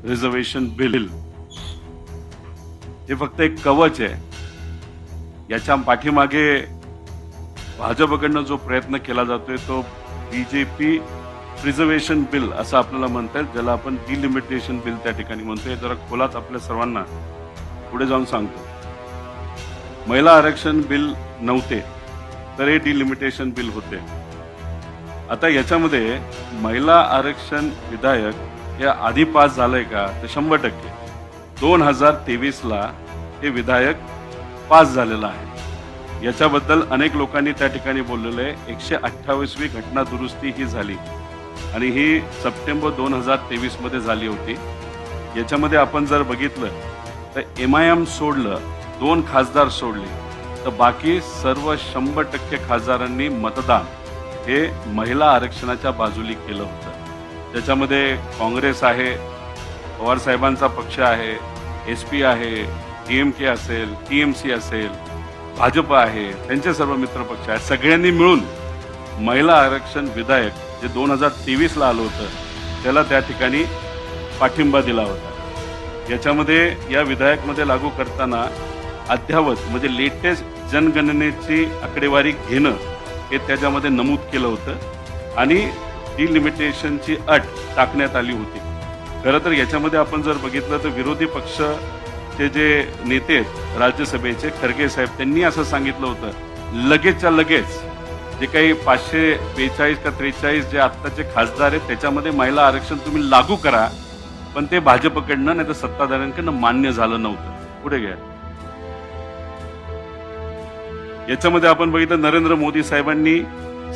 Reservation bill हे फक्त एक कवच आहे. याच्या पाठीमागे भाजपकडनं जो प्रयत्न केला जातोय तो बीजेपी प्रिझर्वेशन बिल असं आपल्याला म्हणता येईल, ज्याला आपण डिलिमिटेशन बिल त्या ठिकाणी म्हणतोय. जरा खोलात आपल्या सर्वांना पुढे जाऊन सांगतो. महिला आरक्षण बिल नव्हते तर हे डिलिमिटेशन बिल होते. आता याच्यामध्ये महिला आरक्षण विधेयक हे आधी पास झालंय का तर 100%. 2023ला हे विधेयक पास झालेलं आहे. याच्याबद्दल अनेक लोकांनी त्या ठिकाणी बोललेलं आहे. 128वी घटना दुरुस्ती ही झाली आणि ही सप्टेंबर 2023 मध्ये झाली होती. याच्यामध्ये आपण जर बघितलं तर MIM सोडलं, 2 खासदार सोडले तर बाकी सर्व 100% खासदारांनी मतदान हे महिला आरक्षणाच्या बाजूला केलं होतं. त्याच्यामध्ये काँग्रेस आहे, पवार साहेबांचा पक्ष आहे, SP आहे, DMK असेल, TMC असेल, भाजप आहे, त्यांचे सर्व मित्रपक्ष आहेत. सगळ्यांनी मिळून महिला आरक्षण विधेयक जे 2023ला आलं होतं त्याला त्या ठिकाणी पाठिंबा दिला होता. याच्यामध्ये या विधेयकमध्ये लागू करताना अद्ययावत म्हणजे लेटेस्ट जनगणनेची आकडेवारी घेणं हे त्याच्यामध्ये नमूद केलं होतं आणि डिलिमिटेशनची अट टाकण्यात आली होती. खरं तर याच्यामध्ये आपण जर बघितलं तर विरोधी पक्षचे जे नेते आहेत राज्यसभेचे, खरगे साहेब, त्यांनी असं सांगितलं होतं लगेचच्या लगेच जे काही 542 का 43 जे आत्ताचे खासदार आहेत त्याच्यामध्ये महिला आरक्षण तुम्ही लागू करा, पण ते भाजपकडनं नाही तर सत्ताधाऱ्यांकडनं मान्य झालं नव्हतं. पुढे घ्या. याच्यामध्ये आपण बघितलं नरेंद्र मोदी साहेबांनी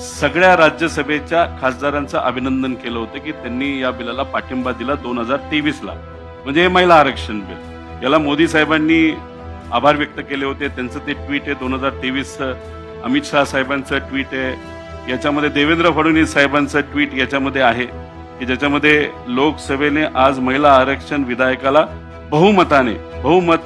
सगळ्या राज्यसभेच्या खासदारांचं अभिनंदन केलं होतं की त्यांनी या बिलाला पाठिंबा दिला 2023ला, म्हणजे हे महिला आरक्षण बिल. याला मोदी साहेबांनी आभार व्यक्त केले होते. त्यांचं ते ट्विट आहे 2023. अमित शहा साहेबांचं ट्विट आहे. याच्यामध्ये देवेंद्र फडणवीस साहेबांचं ट्विट याच्यामध्ये आहे की ज्याच्यामध्ये लोकसभेने आज महिला आरक्षण विधेयकाला बहुमत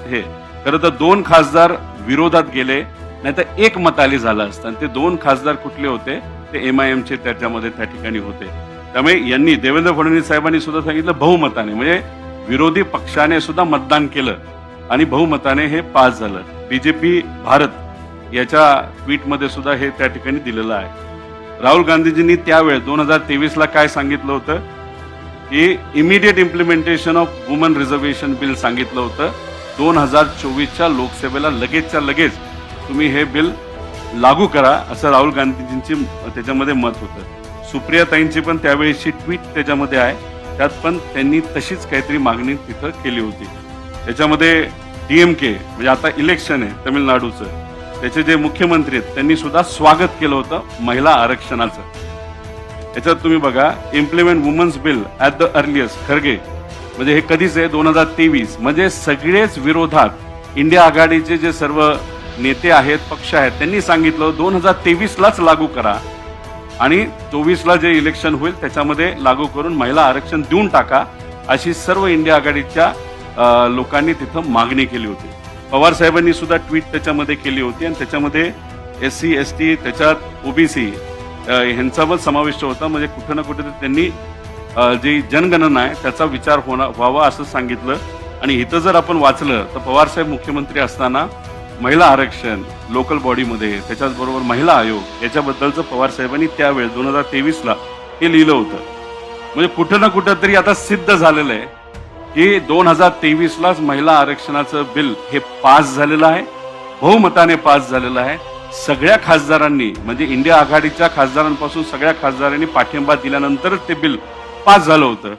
हे खरं तर 2 खासदार विरोधात गेले, नाही तर एकमताने झालं असतं. आणि ते 2 खासदार कुठले होते ते MIMचे त्याच्यामध्ये त्या ठिकाणी होते. त्यामुळे यांनी देवेंद्र फडणवीस साहेबांनी सुद्धा सांगितलं बहुमताने, म्हणजे विरोधी पक्षाने सुद्धा मतदान केलं आणि बहुमताने हे पास झालं. बीजेपी भारत याच्या ट्विटमध्ये सुद्धा हे त्या ठिकाणी दिलेलं आहे. राहुल गांधीजींनी त्यावेळेस 2023ला काय सांगितलं होतं की immediate implementation of woman reservation bill सांगितलं होतं. 2024च्या लोकसभेला लगेचच्या लगेच तुम्ही हे बिल लागू करा असं राहुल गांधीजींची त्याच्यामध्ये मत होतं. सुप्रियाताईंची पण त्यावेळेची ट्विट त्याच्यामध्ये आहे. त्यात पण त्यांनी तशीच काहीतरी मागणी तिथं केली होती. त्याच्यामध्ये DMK म्हणजे आता इलेक्शन आहे तमिळनाडूचं, त्याचे जे मुख्यमंत्री आहेत त्यांनी सुद्धा स्वागत केलं होतं महिला आरक्षणाचं. याच्यात तुम्ही बघा implement women's bill at the earliest, Kharge म्हणजे हे कधीच आहे 2023, म्हणजे सगळेच विरोधात इंडिया आघाडीचे जे सर्व नेते आहेत, पक्ष आहेत, त्यांनी सांगितलं 2023लाच लागू करा आणि 24ला जे इलेक्शन होईल त्याच्यामध्ये लागू करून महिला आरक्षण देऊन टाका, अशी सर्व इंडिया आघाडीच्या लोकांनी तिथं मागणी केली होती. पवार साहेबांनी सुद्धा ट्विट त्याच्यामध्ये केली होती आणि त्याच्यामध्ये SC ST त्याच्यात OBC ह्यांचा पण समाविष्ट होता. म्हणजे कुठं ना कुठे त्यांनी जी जनगणना आहे त्याचा विचार व्हावा असं सांगितलं. आणि इथं जर आपण वाचलं तर पवार साहेब मुख्यमंत्री असताना महिला आरक्षण लोकल बॉडीमध्ये, त्याच्याचबरोबर महिला आयोग याच्याबद्दलचं पवार साहेबांनी त्यावेळेस 2023ला हे लिहिलं होतं. म्हणजे कुठं ना कुठं तरी आता सिद्ध झालेलं आहे की 2023लाच महिला आरक्षणाचं बिल हे पास झालेलं आहे, बहुमताने पास झालेलं आहे. सगळ्या खासदारांनी म्हणजे इंडिया आघाडीच्या खासदारांपासून सगळ्या खासदारांनी पाठिंबा दिल्यानंतरच ते बिल पास झालं होतं.